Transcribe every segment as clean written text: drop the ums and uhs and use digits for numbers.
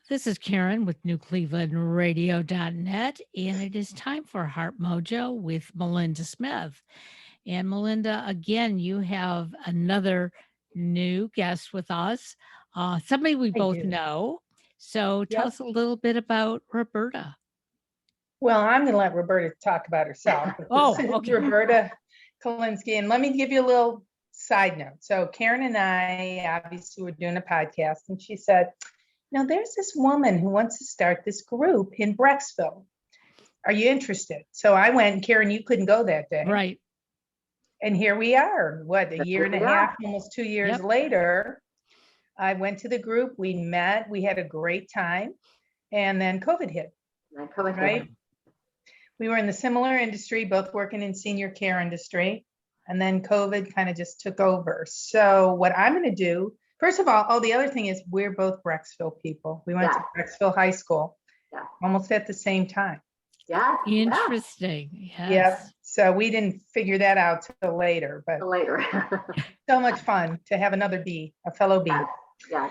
This is Karen with NewClevelandRadio.net, and it is time for Heart Mojo with Melinda Smith. And Melinda, again, you have another new guest with us, somebody we I both do. know. So tell Yep. us a little bit about Roberta. Well, I'm going to let Roberta talk about herself. But Oh, this is okay. Roberta Kalinsky. And let me give you a little side note. So Karen and I obviously were doing a podcast, and she said, now there's this woman who wants to start this group in Brecksville. Are you interested? So I went, and Karen, you couldn't go that day. Right. And here we are, what, a year and a half, almost 2 years Yep. later. I went to the group, we met, we had a great time, and then COVID hit, right? We were in the similar industry, both working in senior care industry, and then COVID kind of just took over. So what I'm going to do, first of all, the other thing is we're both Brecksville people. We went to Brecksville High School almost at the same time. Yeah. Interesting. Yes. Yep. So we didn't figure that out till later, but so much fun to have another B, a fellow B. Yeah.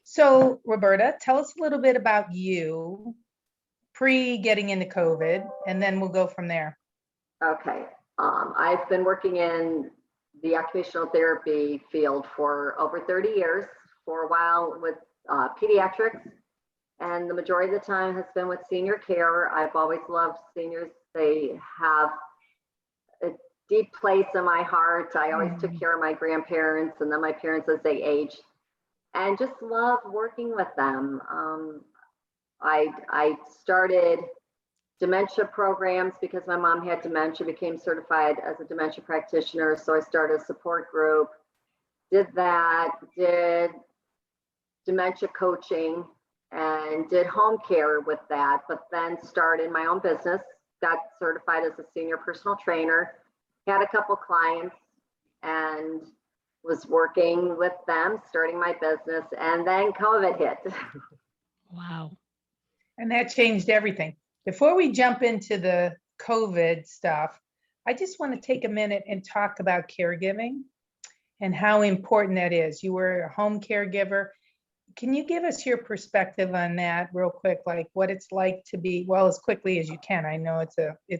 So Roberta, tell us a little bit about you pre getting into COVID, and then we'll go from there. Okay. I've been working in the occupational therapy field for over 30 years, for a while with pediatrics, and the majority of the time has been with senior care. I've always loved seniors. They have a deep place in my heart. I always took care of my grandparents and then my parents as they aged, and just love working with them. I started dementia programs because my mom had dementia, became certified as a dementia practitioner. So I started a support group, did dementia coaching, and did home care with that, but then started my own business, got certified as a senior personal trainer, had a couple clients, and was working with them, starting my business, and then COVID hit. Wow. And that changed everything. Before we jump into the COVID stuff, I just want to take a minute and talk about caregiving and how important that is. You were a home caregiver. Can you give us your perspective on that real quick, like what it's like to be, well, as quickly as you can. I know it's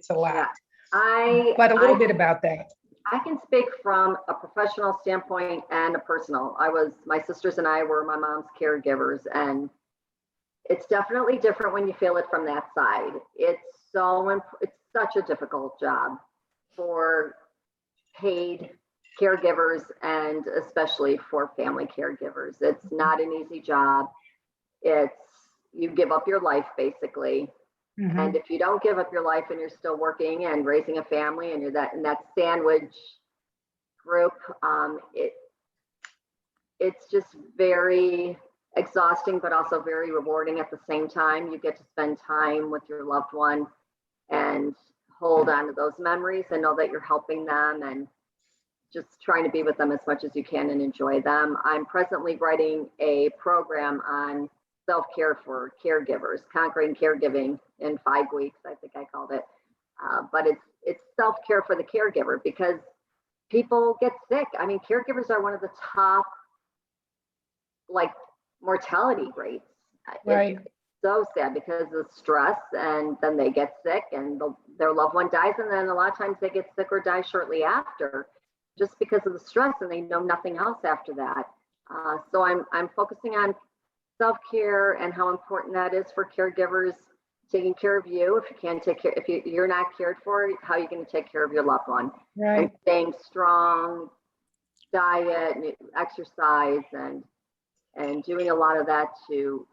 a lot, but a little bit about that. I can speak from a professional standpoint and a personal. My sisters and I were my mom's caregivers, and it's definitely different when you feel it from that side. It's such a difficult job for paid caregivers, and especially for family caregivers. It's not an easy job. You give up your life basically. Mm-hmm. And if you don't give up your life and you're still working and raising a family and you're in that sandwich group, it's just very exhausting, but also very rewarding at the same time. You get to spend time with your loved one and hold on to those memories and know that you're helping them and just trying to be with them as much as you can and enjoy them. I'm presently writing a program on self-care for caregivers, conquering caregiving in 5 weeks, I think I called it. But it's self-care for the caregiver, because people get sick. I mean, caregivers are one of the top, mortality rates. Right. It's so sad because of stress, and then they get sick and their loved one dies, and then a lot of times they get sick or die shortly after just because of the stress, and they know nothing else after that. So I'm focusing on self-care and how important that is for caregivers, taking care of you. If you can't take care, if you're not cared for, how are you going to take care of your loved one? Right. And staying strong, diet, exercise, and doing a lot of that to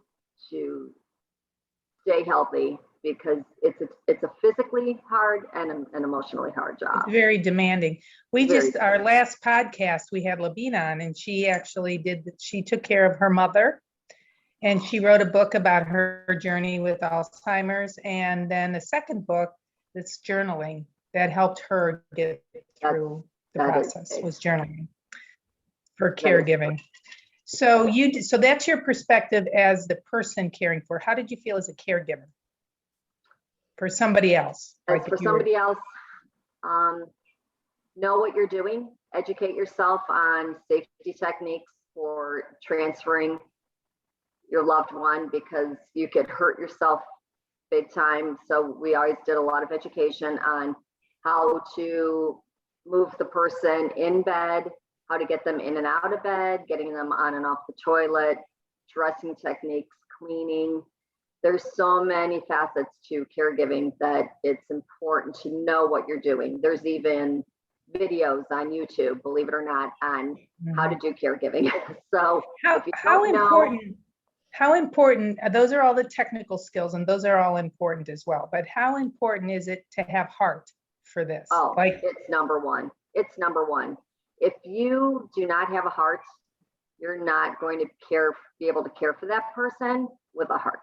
stay healthy, because it's a physically hard and an emotionally hard job. It's very demanding. Our last podcast, we had Labina on, and she actually she took care of her mother, and she wrote a book about her journey with Alzheimer's. And then the second book, that's journaling, that helped her get through the process, was journaling for caregiving. So that's your perspective as the person caring for. How did you feel as a caregiver for somebody else? For somebody else, know what you're doing, educate yourself on safety techniques for transferring, your loved one, because you could hurt yourself big time. So we always did a lot of education on how to move the person in bed, how to get them in and out of bed, getting them on and off the toilet, dressing techniques, cleaning. There's so many facets to caregiving that it's important to know what you're doing. There's even videos on YouTube, believe it or not, on how to do caregiving. So if you how don't know, important, how important, those are all the technical skills and those are all important as well, but how important is it to have heart for this? oh, Like, it's number one. It's number one. If you do not have a heart, you're not going to be able to care for that person with a heart.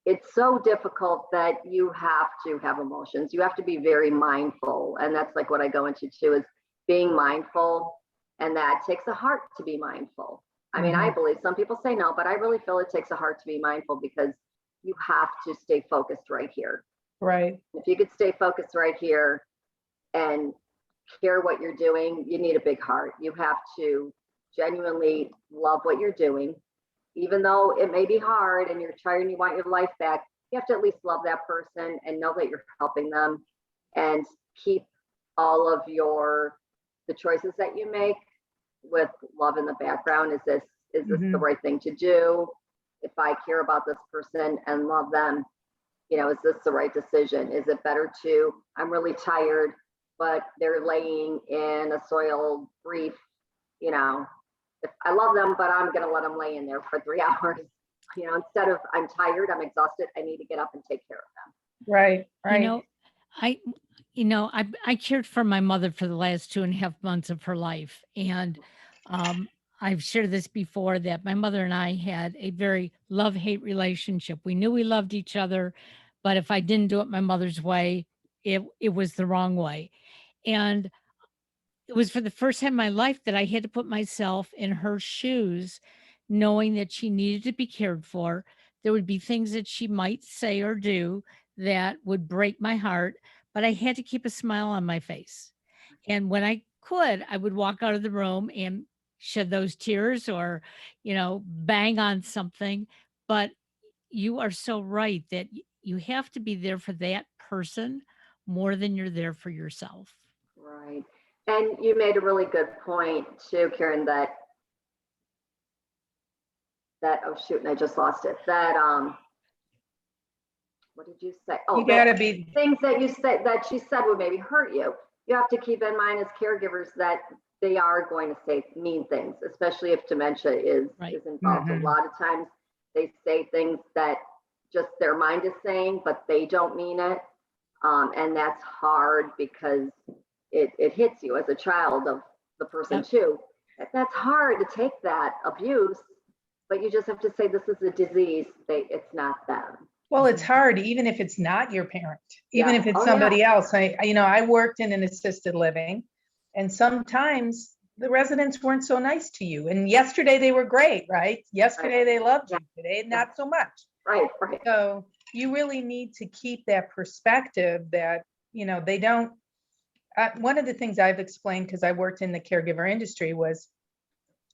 It's so difficult that you have to have emotions. You have to be very mindful. And that's like what I go into too, is being mindful. And that takes a heart to be mindful. I mean, I believe some people say no, but I really feel it takes a heart to be mindful, because you have to stay focused right here. right. If you could stay focused right here and care what you're doing, you need a big heart. You have to genuinely love what you're doing. Even though it may be hard and you're tired and you want your life back, you have to at least love that person and know that you're helping them, and keep all of the choices that you make with love in the background. Is this the right thing to do? If I care about this person and love them, is this the right decision? Is it better I'm really tired, but they're laying in a soiled brief, if I love them, but I'm going to let them lay in there for 3 hours, instead of I'm tired, I'm exhausted, I need to get up and take care of them. Right, right. I cared for my mother for the last 2.5 months of her life. And I've shared this before, that my mother and I had a very love-hate relationship. We knew we loved each other, but if I didn't do it my mother's way, it was the wrong way. And it was for the first time in my life that I had to put myself in her shoes, knowing that she needed to be cared for. There would be things that she might say or do that would break my heart, but I had to keep a smile on my face. And when I could, I would walk out of the room and shed those tears, or, bang on something. But you are so right that you have to be there for that person more than you're there for yourself. Right. And you made a really good point too, Karen, that oh shoot, and I just lost it. That what did you say? Oh, You gotta be, things that she said would maybe hurt you. You have to keep in mind as caregivers that they are going to say mean things, especially if dementia is involved. A lot of times they say things that just their mind is saying, but they don't mean it. And that's hard, because it hits you as a child of the person too. That's hard to take that abuse, but you just have to say, this is a disease. It's not them. well, it's hard, even if it's not your parent, even if it's somebody else. I worked in an assisted living, and sometimes the residents weren't so nice to you. And yesterday they were great, right? Yesterday they loved you. Today, not so much. Right. So you really need to keep that perspective that, they don't. One of the things I've explained, because I worked in the caregiver industry, was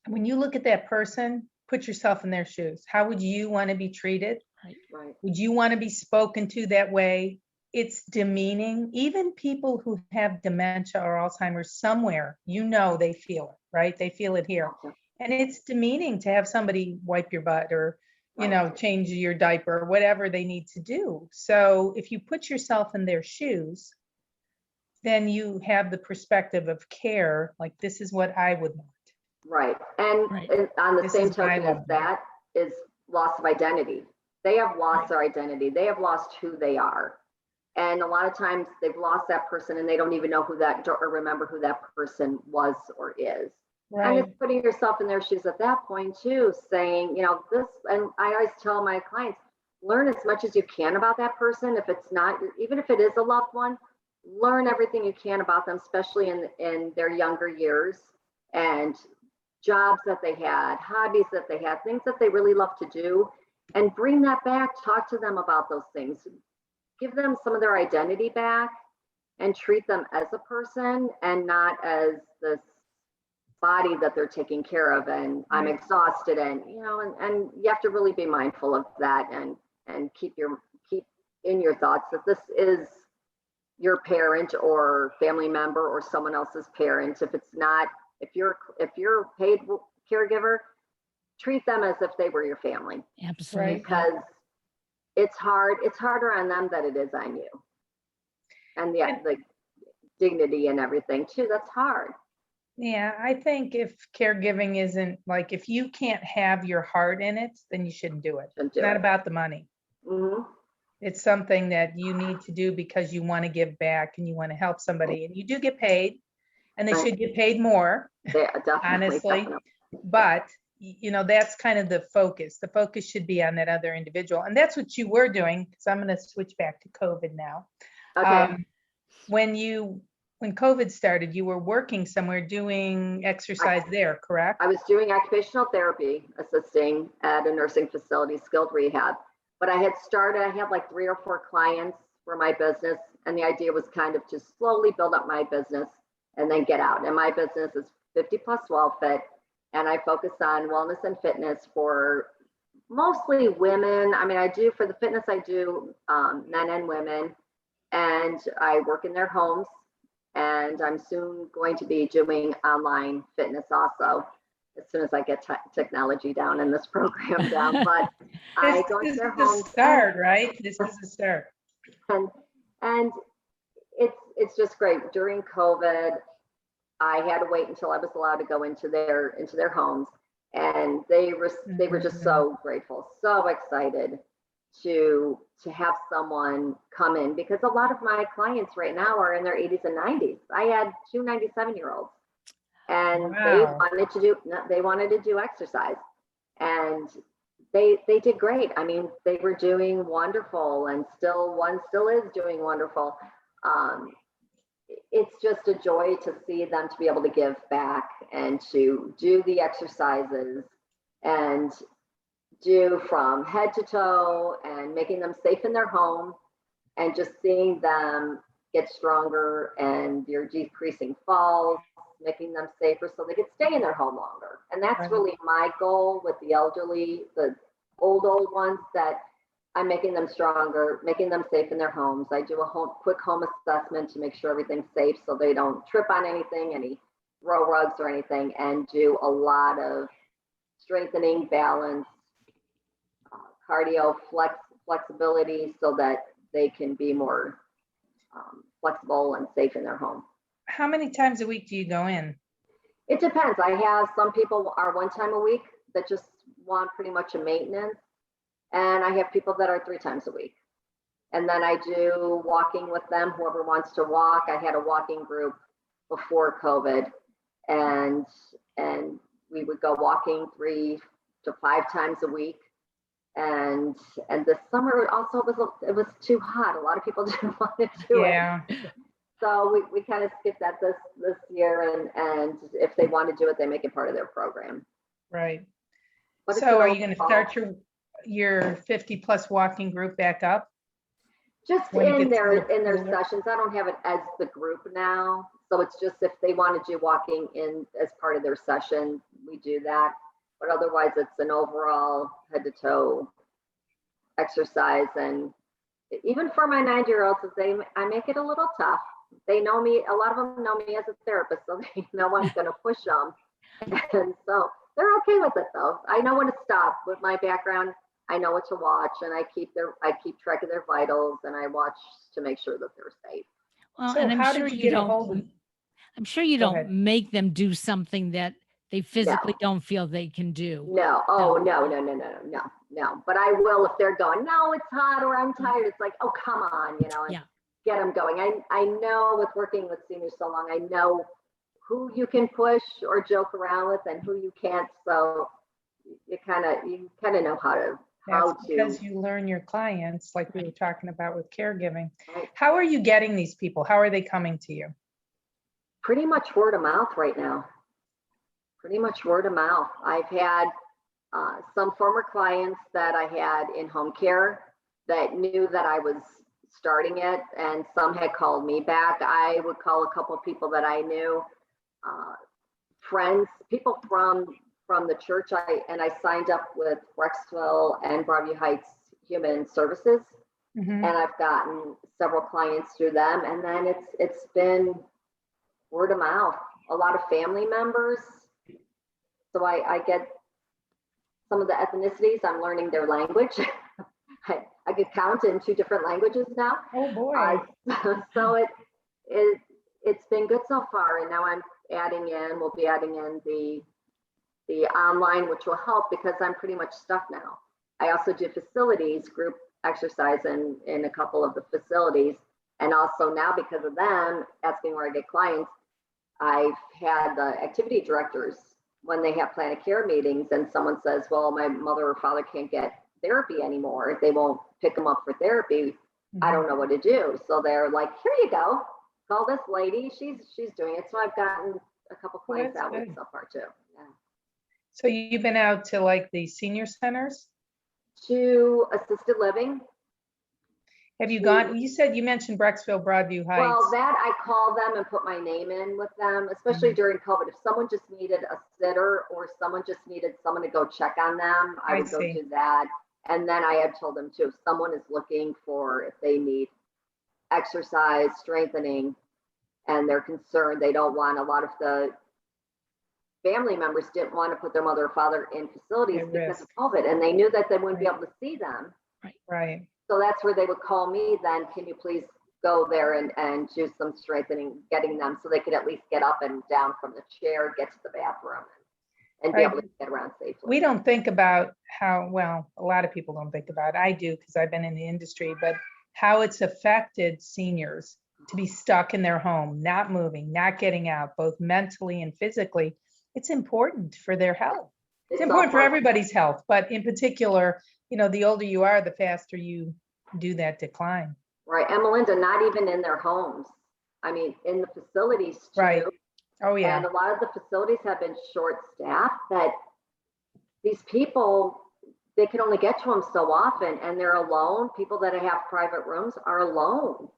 when you look at that person, put yourself in their shoes. How would you want to be treated? Right. Would you want to be spoken to that way? It's demeaning. Even people who have dementia or Alzheimer's somewhere, they feel it, right? They feel it here. And it's demeaning to have somebody wipe your butt or, change your diaper, whatever they need to do. So if you put yourself in their shoes, then you have the perspective of care, like, this is what I would want. Right. And on the same token as that is loss of identity. They have lost their identity. They have lost who they are. And a lot of times they've lost that person and they don't even know or remember who that person was or is. Right. And it's putting yourself in their shoes at that point too, saying, this, and I always tell my clients, learn as much as you can about that person. If it's not, even if it is a loved one, learn everything you can about them, especially in their younger years, and jobs that they had, hobbies that they had, things that they really love to do, and bring that back. Talk to them about those things. Give them some of their identity back and treat them as a person and not as this body that they're taking care of, and I'm exhausted, and and you have to really be mindful of that, and keep in your thoughts that this is your parent or family member or someone else's parent. If it's not, if you're paid caregiver, treat them as if they were your family. Absolutely. Because it's harder on them than it is on you. And the dignity and everything too, that's hard. Yeah, I think if caregiving isn't like, if you can't have your heart in it, then you shouldn't do it. It's not about the money. Mm-hmm. It's something that you need to do because you want to give back and you want to help somebody, and you do get paid, and they should get paid more, honestly. But that's kind of the focus. The focus should be on that other individual, and that's what you were doing. So I'm going to switch back to COVID now. Okay. When COVID started, you were working somewhere doing exercise there, correct? I was doing occupational therapy, assisting at a nursing facility, skilled rehab. But I had like 3 or 4 clients for my business. And the idea was kind of to slowly build up my business and then get out. And my business is 50 Plus Well Fit. And I focus on wellness and fitness for mostly women. I mean, I do for the fitness, I do men and women. And I work in their homes. And I'm soon going to be doing online fitness also, as soon as I get technology down and this program down. But I go to their homes. This is the start, right? This is the start. And it's just great. During COVID, I had to wait until I was allowed to go into their homes, and they were just so grateful, so excited to have someone come in, because a lot of my clients right now are in their 80s and 90s. I had 2 97-year-olds, and they wanted to do exercise, and they did great. I mean, they were doing wonderful, and one still is doing wonderful. It's just a joy to see them to be able to give back and to do the exercises and do from head to toe, and making them safe in their home, and just seeing them get stronger, and you're decreasing falls, making them safer so they could stay in their home longer. And that's really my goal with the elderly, the old ones, that I'm making them stronger, making them safe in their homes. I do a quick home assessment to make sure everything's safe so they don't trip on anything, any row rugs or anything, and do a lot of strengthening, balance, cardio, flexibility, so that they can be more flexible and safe in their home. How many times a week do you go in? It depends. I have some people are 1 time a week that just want pretty much a maintenance. And I have people that are 3 times a week. And then I do walking with them, whoever wants to walk. I had a walking group before COVID, and we would go walking 3 to 5 times a week. And this summer also it was too hot. A lot of people didn't want to do it. So we kind of skipped that this year, and if they want to do it, they make it part of their program. Right. But so are you going to start your 50 plus walking group back up? Just in their sessions. I don't have it as the group now. So it's just if they want to do walking in as part of their session, we do that. But otherwise, it's an overall head to toe exercise. And even for my 9-year-olds, I make it a little tough. They know me. A lot of them know me as a therapist, so they know I'm going to push them. And so they're okay with it, though. I know when to stop. With my background, I know what to watch, and I keep track of their vitals, and I watch to make sure that they're safe. Well, so and I'm sure you don't make them do something that they physically don't feel they can do. No. Oh, no. But I will if they're going, no, it's hot, or I'm tired. It's like, oh, come on, and get them going. I know with working with seniors so long, I know who you can push or joke around with and who you can't. So you kind of know how to. Because you learn your clients, like we were talking about with caregiving. Right. How are you getting these people? How are they coming to you? Pretty much word of mouth right now. Pretty much word of mouth. I've had some former clients that I had in home care that knew that I was starting it, and some had called me back. I would call a couple of people that I knew friends, people from the church. I signed up with Brecksville and Broadview Heights Human Services, Mhm. and I've gotten several clients through them. And then it's been word of mouth. A lot of family members. So I get some of the ethnicities. I'm learning their language. I could count in 2 different languages now. Oh, boy. So it's been good so far. And now we'll be adding in the online, which will help because I'm pretty much stuck now. I also do facilities, group exercise in a couple of the facilities. And also now because of them asking where I get clients, I've had the activity directors when they have plan of care meetings and someone says, well, my mother or father can't get therapy anymore. They won't pick them up for therapy. I don't know what to do. So they're like, here you go. Call this lady. She's doing it. So I've gotten a couple clients that's out with good. so far too. Yeah. So you've been out to like the senior centers? To assisted living. Have you gone, you mentioned Brecksville, Broadview Heights. Well, that I call them and put my name in with them, especially during COVID. If someone just needed a sitter or someone just needed someone to go check on them, I would go do that. And then I had told them too, if someone is looking for, if they need exercise, strengthening, and they're concerned, they don't want, a lot of the family members didn't want to put their mother or father in facilities because of COVID, and they knew that they wouldn't be able to see them. Right. So that's where they would call me then, can you please go there and do some strengthening, getting them so they could at least get up and down from the chair, get to the bathroom and be able to get around safely. We don't think about how, well, a lot of people don't think about it. I do because I've been in the industry, but how it's affected seniors to be stuck in their home, not moving, not getting out, both mentally and physically. It's important for their health. It's important for everybody's health, but in particular, the older you are, the faster you do that decline. Right. And Melinda, not even in their homes. I mean, in the facilities too. Right. Oh, yeah. And a lot of the facilities have been short-staffed that these people, they can only get to them so often and they're alone. People that have private rooms are alone.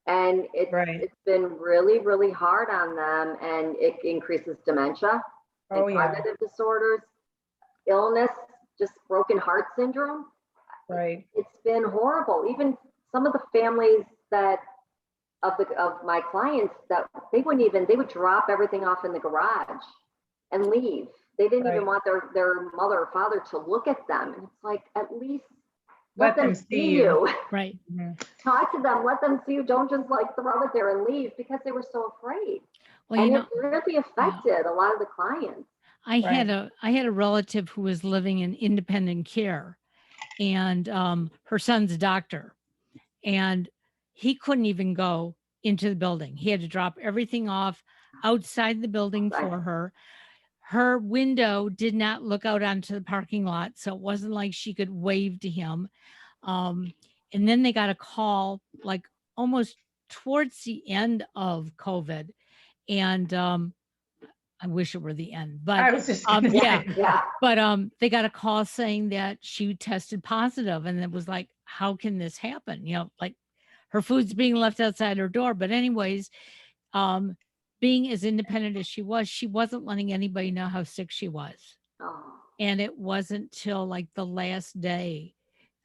And it's been really, really hard on them, and it increases dementia and cognitive disorders, illness, just broken heart syndrome. Right. It's been horrible. Even some of the families of my clients that they would drop everything off in the garage and leave. They didn't even want their mother or father to look at them. And it's like, at least let them see you. Right. Talk to them, let them see you. Don't just like throw it there and leave because they were so afraid. Well, and it really affected a lot of the clients. I had a relative who was living in independent care, and her son's a doctor, and he couldn't even go into the building. He had to drop everything off outside the building for her. Her window did not look out onto the parking lot, so it wasn't like she could wave to him. And then they got a call like almost towards the end of COVID, and I wish it were the end, but I was just but they got a call saying that she tested positive, and it was like, how can this happen? Like her food's being left outside her door. But anyways, being as independent as she wasn't letting anybody know how sick she was. And it wasn't till like the last day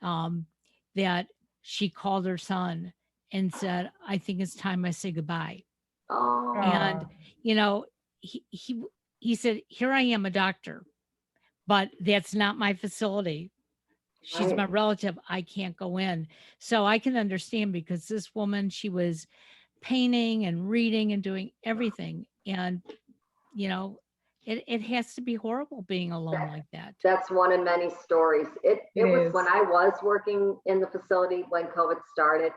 that she called her son and said, I think it's time I say goodbye. And, he said, here I am, a doctor, but that's not my facility. She's my relative. I can't go in. So I can understand, because this woman, she was painting and reading and doing everything. And, it has to be horrible being alone like that. That's one of many stories. It was when I was working in the facility when COVID started.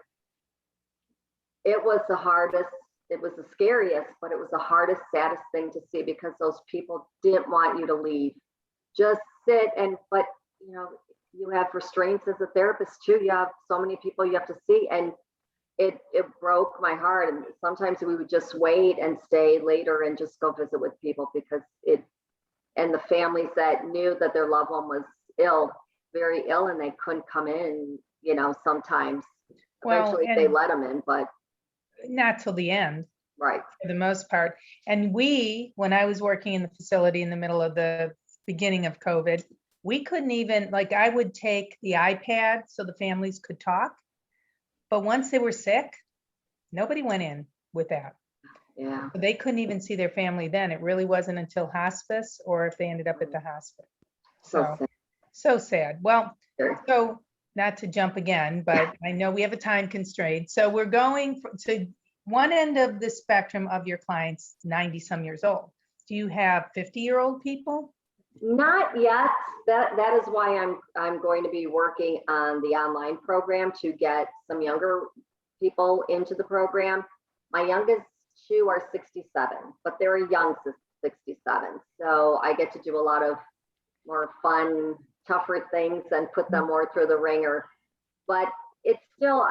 It was the hardest. It was the scariest, but it was the hardest, saddest thing to see, because those people didn't want you to leave. Just sit but you have restraints as a therapist too. You have so many people you have to see, and it broke my heart. And sometimes we would just wait and stay later and just go visit with people, because and the families that knew that their loved one was ill, very ill, and they couldn't come in, sometimes. Eventually they let them in, but not till the end. Right. for the most part. And when I was working in the facility in the middle of the beginning of COVID, we couldn't even, like, I would take the iPad so the families could talk. But once they were sick, nobody went in with that. Yeah. They couldn't even see their family then. It really wasn't until hospice or if they ended up at the hospital. So sad. Well, so not to jump again, but I know we have a time constraint. So we're going to one end of the spectrum of your clients, 90 some years old. Do you have 50-year-old people? Not yet. That is why I'm going to be working on the online program to get some younger people into the program. My youngest two are 67, but they're a young 67. So I get to do a lot of more fun, tougher things and put them more through the ringer. But it's still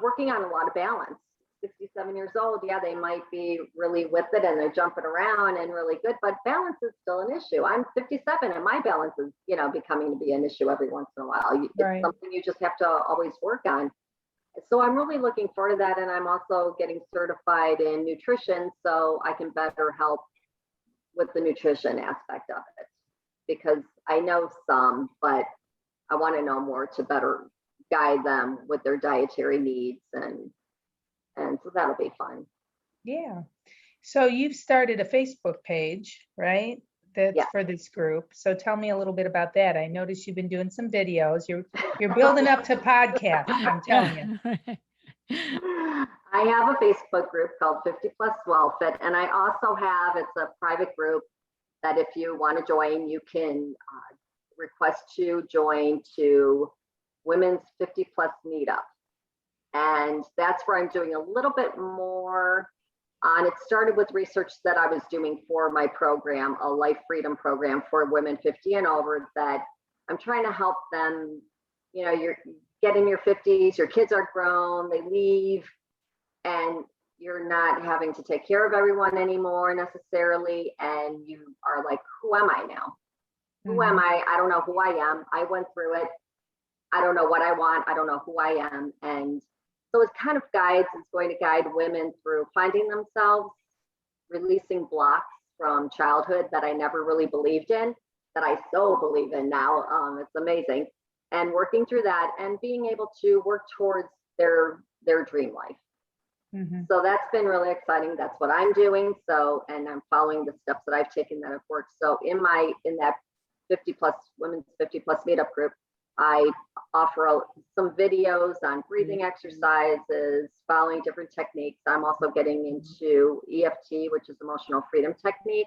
working on a lot of balance. 67 years old, yeah, they might be really with it and they're jumping around and really good, but balance is still an issue. I'm 57 and my balance is, becoming to be an issue every once in a while. It's something you just have to always work on. So I'm really looking forward to that. And I'm also getting certified in nutrition so I can better help with the nutrition aspect of it, because I know some, but I want to know more to better guide them with their dietary needs, and so that'll be fun. Yeah. So you've started a Facebook page, right? That's for this group. So tell me a little bit about that. I noticed you've been doing some videos. You're building up to podcast, I'm telling you. I have a Facebook group called 50 Plus Well Fit, and I also have, it's a private group that if you want to join, you can request to join to Women's 50 Plus Meetup. And that's where I'm doing a little bit more on. It started with research that I was doing for my program, a life freedom program for women 50 and over, that I'm trying to help them. You're getting your 50s, your kids are grown, they leave, and you're not having to take care of everyone anymore necessarily. And you are like, who am I now? Who am I? I don't know who I am. I went through it. I don't know what I want. I don't know who I am. And so it kind of it's going to guide women through finding themselves, releasing blocks from childhood that I never really believed in, that I so believe in now. It's amazing. And working through that and being able to work towards their dream life. So that's been really exciting. That's what I'm doing. So, and I'm following the steps that I've taken that have worked. So in that 50 plus women's 50 plus meetup group, I offer some videos on breathing exercises, following different techniques. I'm also getting into EFT, which is emotional freedom technique,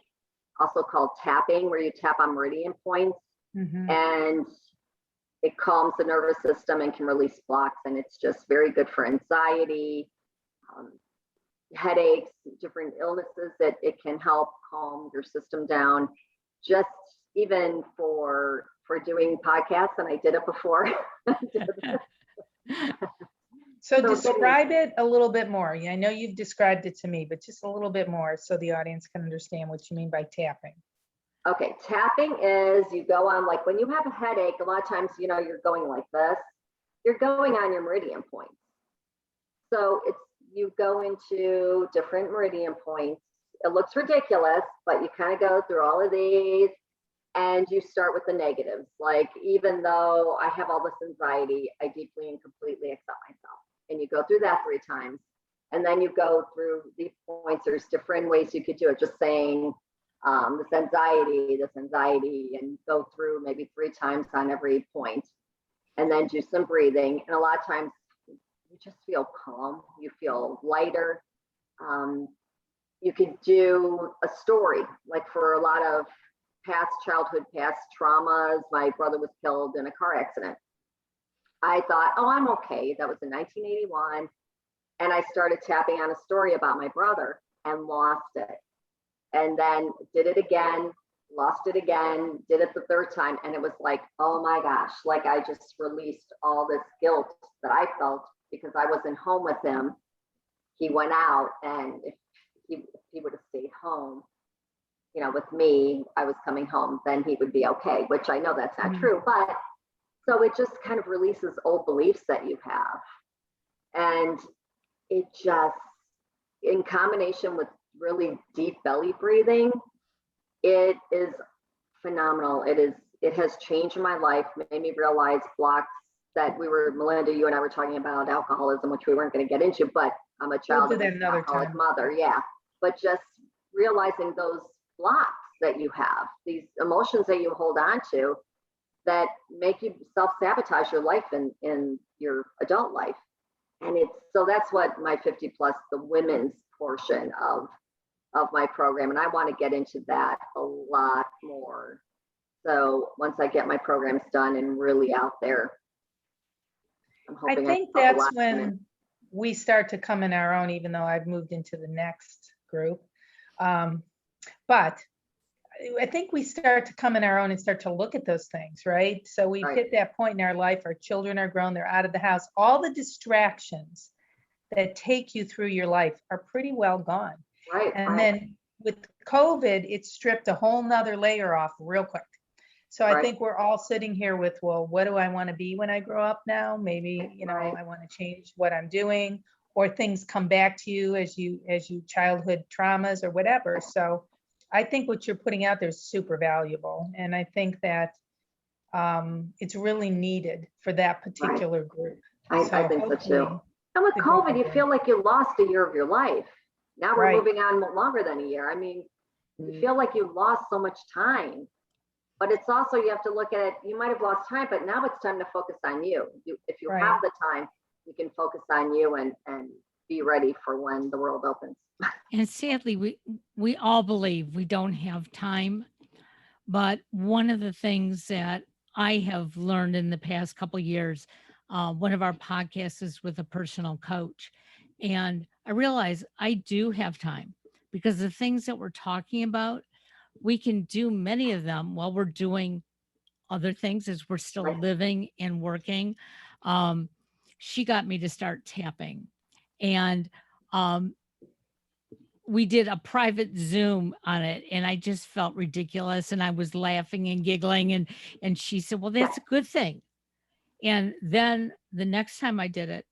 also called tapping, where you tap on meridian points, and it calms the nervous system and can release blocks. And it's just very good for anxiety, headaches, different illnesses, that it can help calm your system down. Just even for doing podcasts, and I did it before. So describe it a little bit more. I know you've described it to me, but just a little bit more so the audience can understand what you mean by tapping. Okay, tapping is you go on, like when you have a headache, a lot of times, you're going like this. You're going on your meridian points. So you go into different meridian points. It looks ridiculous, but you kind of go through all of these. And you start with the negatives. Like, even though I have all this anxiety, I deeply and completely accept myself. And you go through that 3 times. And then you go through these points. There's different ways you could do it. Just saying this anxiety, and go through maybe 3 times on every point. And then do some breathing. And a lot of times you just feel calm. You feel lighter. You could do a story, like for a lot of past traumas. My brother was killed in a car accident. I thought, oh, I'm okay. That was in 1981. And I started tapping on a story about my brother and lost it. And then did it again, lost it again, did it the 3rd time. And it was like, oh my gosh, like I just released all this guilt that I felt because I wasn't home with him. He went out, and if he would have stayed home, with me, I was coming home, then he would be okay, which I know that's not true. But so it just kind of releases old beliefs that you have. And it just, in combination with really deep belly breathing, it is phenomenal. It has changed my life, made me realize blocks that Melinda, you and I were talking about alcoholism, which we weren't going to get into, but I'm a child of an alcoholic mother. Yeah. But just realizing those blocks that you have, these emotions that you hold on to that make you self-sabotage your life in your adult life. And so that's what my 50 plus, the women's portion of my program. And I want to get into that a lot more. So once I get my programs done and really out there, I think that's when we start to come in our own, even though I've moved into the next group. But I think we start to come in our own and start to look at those things, right? So we've hit that point in our life, our children are grown, they're out of the house. All the distractions that take you through your life are pretty well gone. Right. And then with COVID, it stripped a whole nother layer off real quick. So I think we're all sitting here with, well, what do I want to be when I grow up now? Maybe, you know, I want to change what I'm doing, or things come back to you as you childhood traumas or whatever. So I think what you're putting out there is super valuable. And I think that it's really needed for that particular group. I think so too. And with COVID, you feel like you lost a year of your life. Now we're moving on longer than a year. I mean, you feel like you lost so much time. But it's also, you have to look at it, you might have lost time, but now it's time to focus on you. If you have the time, you can focus on you and be ready for when the world opens. And sadly, we all believe we don't have time. But one of the things that I have learned in the past couple of years, one of our podcasts is with a personal coach. And I realize I do have time, because the things that we're talking about, we can do many of them while we're doing other things as we're still living and working. She got me to start tapping, and we did a private Zoom on it, and I just felt ridiculous, and I was laughing and giggling, and she said, well, that's a good thing. And then the next time I did it,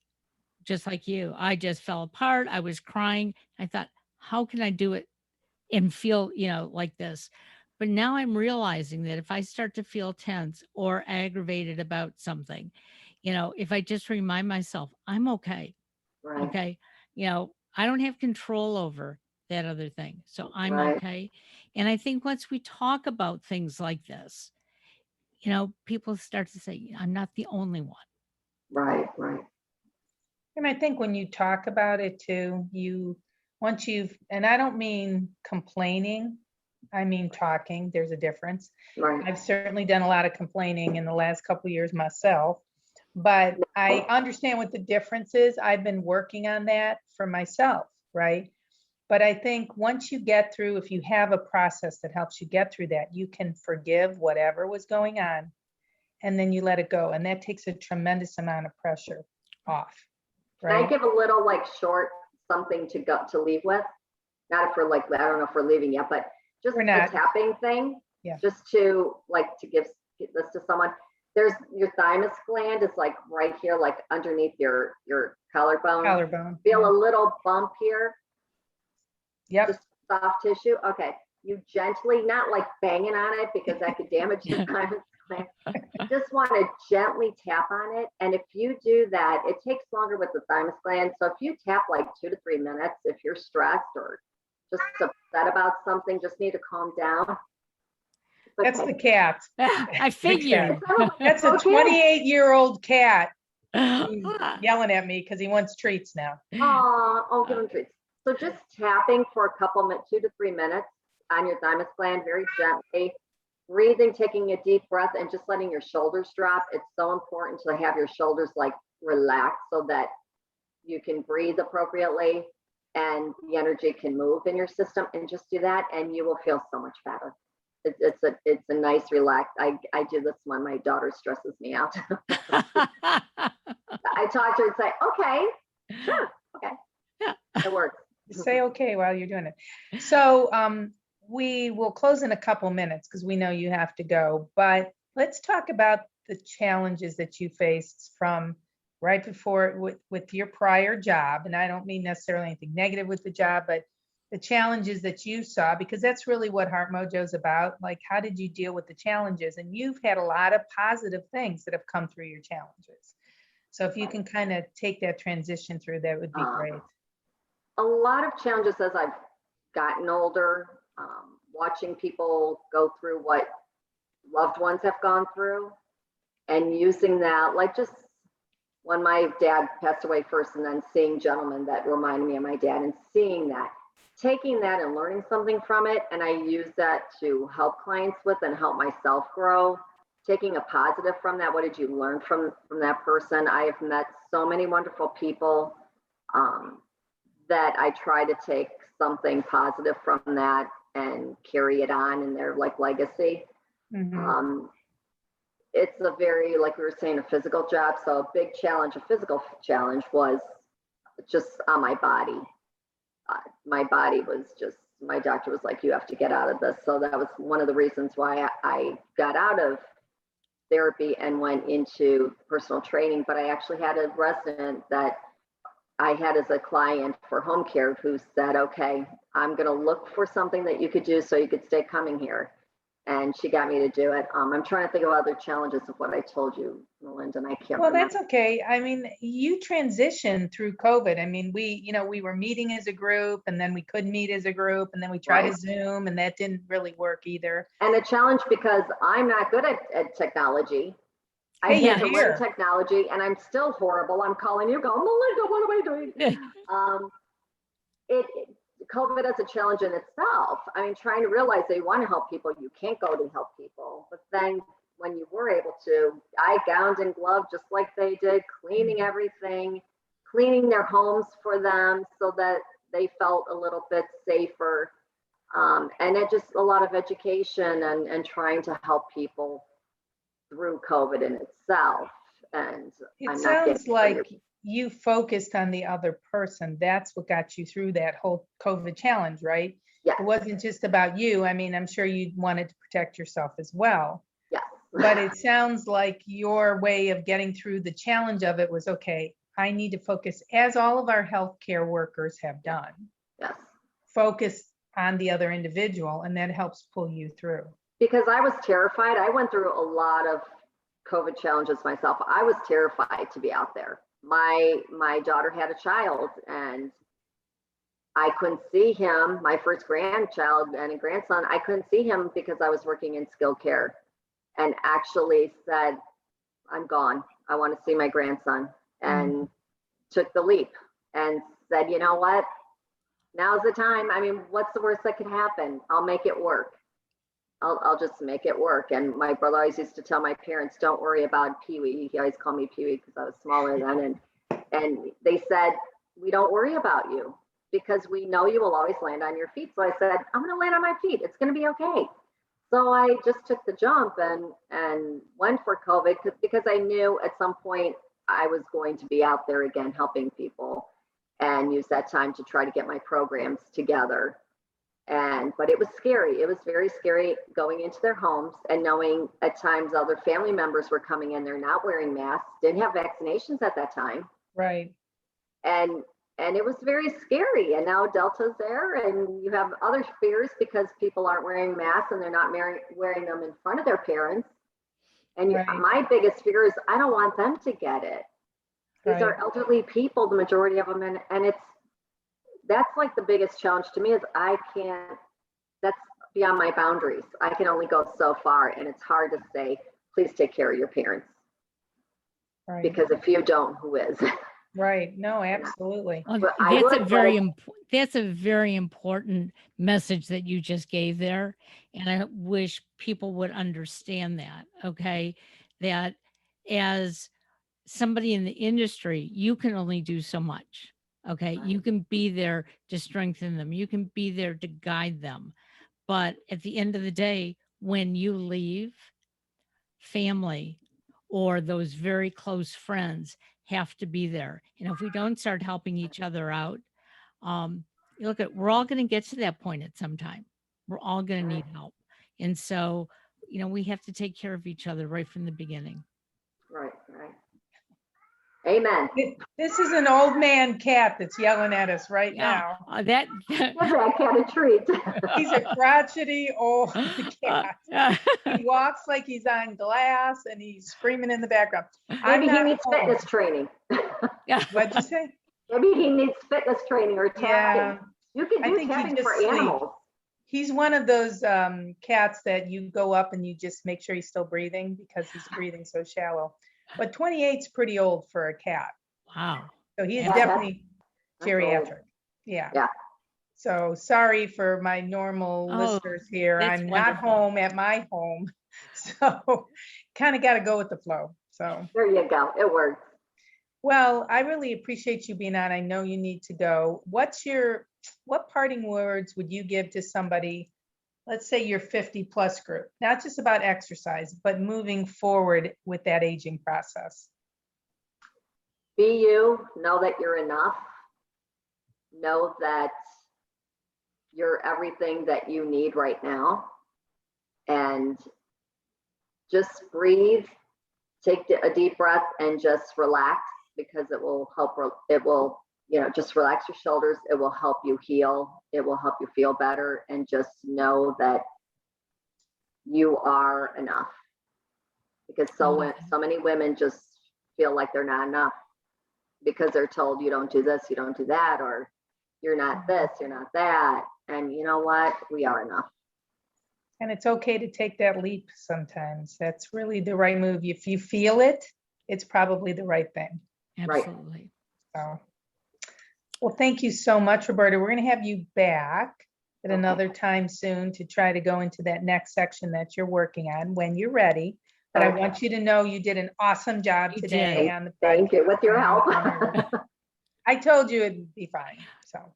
just like you, I just fell apart. I was crying. I thought, how can I do it and feel, like this? But now I'm realizing that if I start to feel tense or aggravated about something, if I just remind myself, I'm okay. Okay. I don't have control over that other thing. So I'm okay. And I think once we talk about things like this, people start to say, I'm not the only one. Right. And I think when you talk about it too, and I don't mean complaining, I mean talking, there's a difference. I've certainly done a lot of complaining in the last couple of years myself, but I understand what the difference is. I've been working on that for myself, right? But I think once you get through, if you have a process that helps you get through that, you can forgive whatever was going on, and then you let it go. And that takes a tremendous amount of pressure off. Right? Can I give a little short something to leave with? Not if we're I don't know if we're leaving yet, but just the tapping thing. Yeah. Just to give this to someone. There's your thymus gland is right here, underneath your collarbone. Feel a little bump here. Yep. Just soft tissue. Okay. You gently, not banging on it because that could damage the thymus gland. Just want to gently tap on it. And if you do that, it takes longer with the thymus gland. So if you tap 2 to 3 minutes, if you're stressed or just upset about something, just need to calm down. That's the cat. I figured. That's a 28-year-old cat yelling at me because he wants treats now. I'll give him treats. So just tapping for a couple minutes, 2 to 3 minutes on your thymus gland, very gently, breathing, taking a deep breath, and just letting your shoulders drop. It's so important to have your shoulders relaxed so that you can breathe appropriately and the energy can move in your system. And just do that, and you will feel so much better. It's a nice relax. I do this when my daughter stresses me out. I talk to her and say, okay, sure, okay. It works. Say okay while you're doing it. So we will close in a couple minutes because we know you have to go, but let's talk about the challenges that you faced from right before with your prior job, and I don't mean necessarily anything negative with the job, but the challenges that you saw, because that's really what Heart Mojo is about. Like, how did you deal with the challenges? And you've had a lot of positive things that have come through your challenges. So if you can kind of take that transition through, that would be great. A lot of challenges as I've gotten older, watching people go through what loved ones have gone through and using that, like just when my dad passed away first and then seeing gentlemen that reminded me of my dad and seeing that, taking that and learning something from it. And I use that to help clients with and help myself grow, taking a positive from that. What did you learn from that person? I have met so many wonderful people that I try to take something positive from that and carry it on in their like legacy. Mhm. It's a very, like we were saying, a physical job. So a big challenge, a physical challenge was just on my body. My body was just, my doctor was like, you have to get out of this. So that was one of the reasons why I got out of therapy and went into personal training. But I actually had a resident that I had as a client for home care who said, okay, I'm going to look for something that you could do so you could stay coming here. And she got me to do it. I'm trying to think of other challenges of what I told you, Melinda, and I can't Well, remember. that's okay. I mean, you transitioned through COVID. I mean, we were meeting as a group, and then we couldn't meet as a group, and then we tried a Right. Zoom, and that didn't really work either. And a challenge because I'm not good at technology. I Hey, had you're to learn here. technology and I'm still horrible. I'm calling you going, Melinda, what am I doing? COVID is a challenge in itself. I mean, trying to realize that you want to help people, you can't go to help people. But then when you were able to, I gowned and gloved just like they did, cleaning everything, cleaning their homes for them so that they felt a little bit safer. And it just a lot of education and trying to help people through COVID in itself. And It I'm not sounds getting like you focused on the other person. That's what got you through that whole COVID challenge, right? Yes. It wasn't just about you. I mean, I'm sure you wanted to protect yourself as well. Yes. But it sounds like your way of getting through the challenge of it was, okay, I need to focus, as all of our healthcare workers have done, Yes. focus on the other individual, and that helps pull you through. Because I was terrified. I went through a lot of COVID challenges myself. I was terrified to be out there. My daughter had a child and I couldn't see him, my first grandchild and a grandson. I couldn't see him because I was working in skilled care and actually said, I'm gone. I want to see my grandson, and took the leap and said, you know what? Now's the time. I mean, what's the worst that could happen? I'll make it work. I'll just make it work. And my brother always used to tell my parents, don't worry about Pee-wee. He always called me Pee-wee because I was smaller then. And they said, we don't worry about you because we know you will always land on your feet. So I said, I'm going to land on my feet. It's going to be okay. So I just took the jump and went for COVID because I knew at some point I was going to be out there again helping people and use that time to try to get my programs together. But it was scary. It was very scary going into their homes and knowing at times other family members were coming in, they're not wearing masks, didn't have vaccinations at that time. Right. And it was very scary. And now Delta's there and you have other fears because people aren't wearing masks and they're not wearing them in front of their parents. And Right. my biggest fear is I don't want them to get it. These are elderly people, the majority of them. And that's like the biggest challenge to me is that's beyond my boundaries. I can only go so far. And it's hard to say, please take care of your parents. Right. Because if you don't, who is? Right. No, absolutely. That's a very important message that you just gave there. And I wish people would understand that. Okay. That as somebody in the industry, you can only do so much. Okay. You can be there to strengthen them. You can be there to guide them. But at the end of the day, when you leave, family or those very close friends have to be there. And if we don't start helping each other out, we're all going to get to that point at some time. We're all going to need help. And so, we have to take care of each other right from the beginning. Right. Amen. This is an old man cat that's yelling at us right Yeah, now. that. Give that cat a treat. He's a crotchety old cat. uh, He walks like he's on glass and he's screaming in the background. Maybe he not needs home. fitness training. yeah. What'd you say? Maybe he needs fitness training or tapping. Yeah, You can I do think he tapping just for sleeps. animals. He's one of those cats that you go up and you just make sure he's still breathing because he's breathing so shallow. But 28's pretty old for a cat. Wow. So he is Yeah, definitely that's old. geriatric. Yeah. Yeah. So sorry for my normal Oh, listeners here. that's I'm not wonderful. home at my home. So kind of got to go with the flow. So, There you go. It works. well, I really appreciate you being on. I know you need to go. What parting words would you give to somebody, let's say your 50 plus group, not just about exercise, but moving forward with that aging process? Be you. Know that you're enough. Know that you're everything that you need right now. And just breathe, take a deep breath and just relax, because it will help. It will, just relax your shoulders. It will help you heal. It will help you feel better. And just know that you are enough. Because so many women just feel like they're not enough because they're told you don't do this, you don't do that, or you're not this, you're not that. And you know what? We are enough. And it's okay to take that leap sometimes. That's really the right move. If you feel it, it's probably the right thing. Absolutely. So, well, thank you so much, Roberta. We're going to have you back at another time soon to try to go into that next section that you're working on when you're ready. But I want you to know you did an awesome job You today did. on the Thank you. podcast. With your help. I told you it'd be fine. So,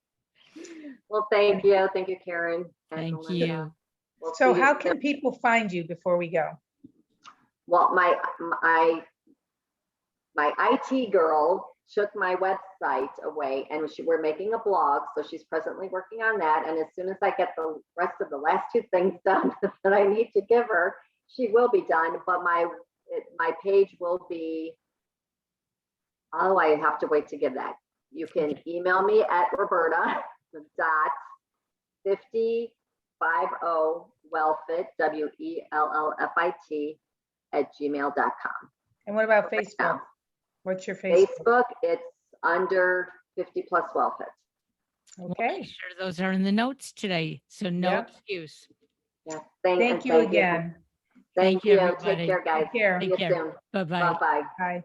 Well, thank you. Thank you, Karen. and Thank Melinda. you. We'll so see you how soon. can people find you before we go? Well, my IT girl took my website away, and we're making a blog, so she's presently working on that. And as soon as I get the rest of the last two things done that I need to give her, she will be done. But my page will be, I have to wait to give that. You can email me at Roberta.5050 wellfit WELLFIT @gmail.com. And what about Right Facebook? now. What's your Facebook? Facebook, it's under 50 plus wellfit. Okay. Sure, those are in the notes today, so no Yep. excuse. Yeah. Thank you again. Thank you, you. everybody. Take care, guys. Take care. See Take you care. soon. Bye-bye. Bye-bye. Bye.